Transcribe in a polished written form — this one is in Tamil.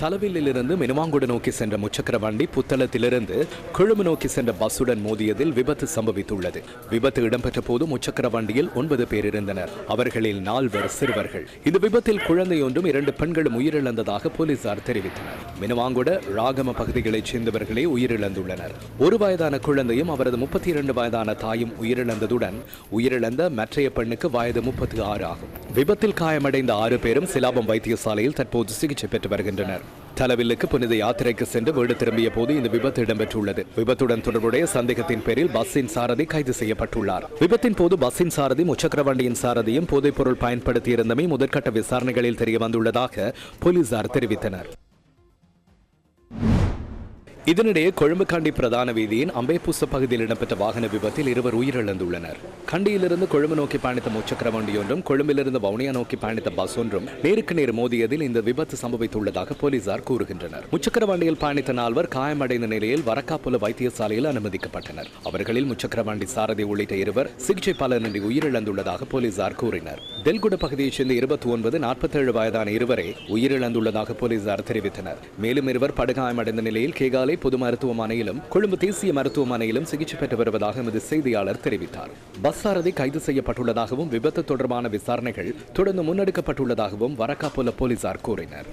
தலவிலிருந்து மினுவாங்குடு நோக்கி சென்ற முச்சக்கர வண்டி புத்தளத்திலிருந்து கொழும்பு நோக்கி சென்ற பஸ்ஸுடன் மோதியதில் விபத்து சம்பவித்துள்ளது. விபத்து இடம்பெற்ற போது முச்சக்கர வண்டியில் 9 பேர் இருந்தனர். அவர்களில் 4 சிறுவர்கள். இந்த விபத்தில் குழந்தையொன்றும் 2 பெண்களும் உயிரிழந்ததாக போலீசார் தெரிவித்தனர். மினுவாங்குட ராகம பகுதிகளைச் சேர்ந்தவர்களே உயிரிழந்துள்ளனர். 1 வயதான குழந்தையும் அவரது 32 வயதான தாயும் உயிரிழந்ததுடன் உயிரிழந்த மற்றைய பெண்ணுக்கு வயது 36 ஆகும். விபத்தில் காயமடைந்த 6 பேரும் சிலாபம் வைத்தியசாலையில் தற்போது சிகிச்சை பெற்று வருகின்றனர். தலவில்லுக்கு புனித யாத்திரைக்கு சென்று வீடு திரும்பிய போது இந்த விபத்து இடம்பெற்றுள்ளது. விபத்துடன் தொடர்புடைய சந்தேகத்தின் பேரில் பஸ்ஸின் சாரதி கைது செய்யப்பட்டுள்ளார். விபத்தின் போது பஸ்ஸின் சாரதி முச்சக்கர வண்டியின் சாரதியும் போதைப் பொருள் பயன்படுத்தியிருந்தமை முதற்கட்ட விசாரணைகளில் தெரிய வந்துள்ளதாக போலீசார் தெரிவித்தனர். இதனிடையே கொழும்பு கண்டி பிரதான வீதியின் அம்பேபுச பகுதியில் இடம்பெற்ற வாகன விபத்தில் 2 உயிரிழந்துள்ளனர். கண்டியிலிருந்து கொழும்பு நோக்கி பயணித்த முச்சக்கர வண்டியொன்றும் கொழும்பிலிருந்து வவுனியா நோக்கி பயணித்த பஸ் ஒன்றும் நேருக்கு நேர் மோதியதில் இந்த விபத்து சம்பவித்துள்ளதாக போலீசார் கூறுகின்றனர். முச்சக்கர வண்டியில் பயணித்த 4 காயமடைந்த நிலையில் வரக்காப்புல வைத்தியசாலையில் அனுமதிக்கப்பட்டனர். அவர்களில் முச்சக்கர வண்டி சாரதி உள்ளிட்ட 2 சிகிச்சை பலனின்றி உயிரிழந்துள்ளதாக போலீசார் கூறினர். தெல்குட பகுதியைச் சேர்ந்த 29, 47 வயதான 2 உயிரிழந்துள்ளதாக போலீசார் தெரிவித்தனர். மேலும் 2 படுகாயமடைந்த நிலையில் கேகாலை பொது மருத்துவமனையிலும் கொழும்பு தேசிய மருத்துவமனையிலும் சிகிச்சை பெற்று வருவதாக எமது செய்தியாளர் தெரிவித்தார். பஸ் சாரதி கைது செய்யப்பட்டுள்ளதாகவும் விபத்து தொடர்பான விசாரணைகள் தொடர்ந்து முன்னெடுக்கப்பட்டுள்ளதாகவும் வரக்காப்புல போலீசார் கூறினர்.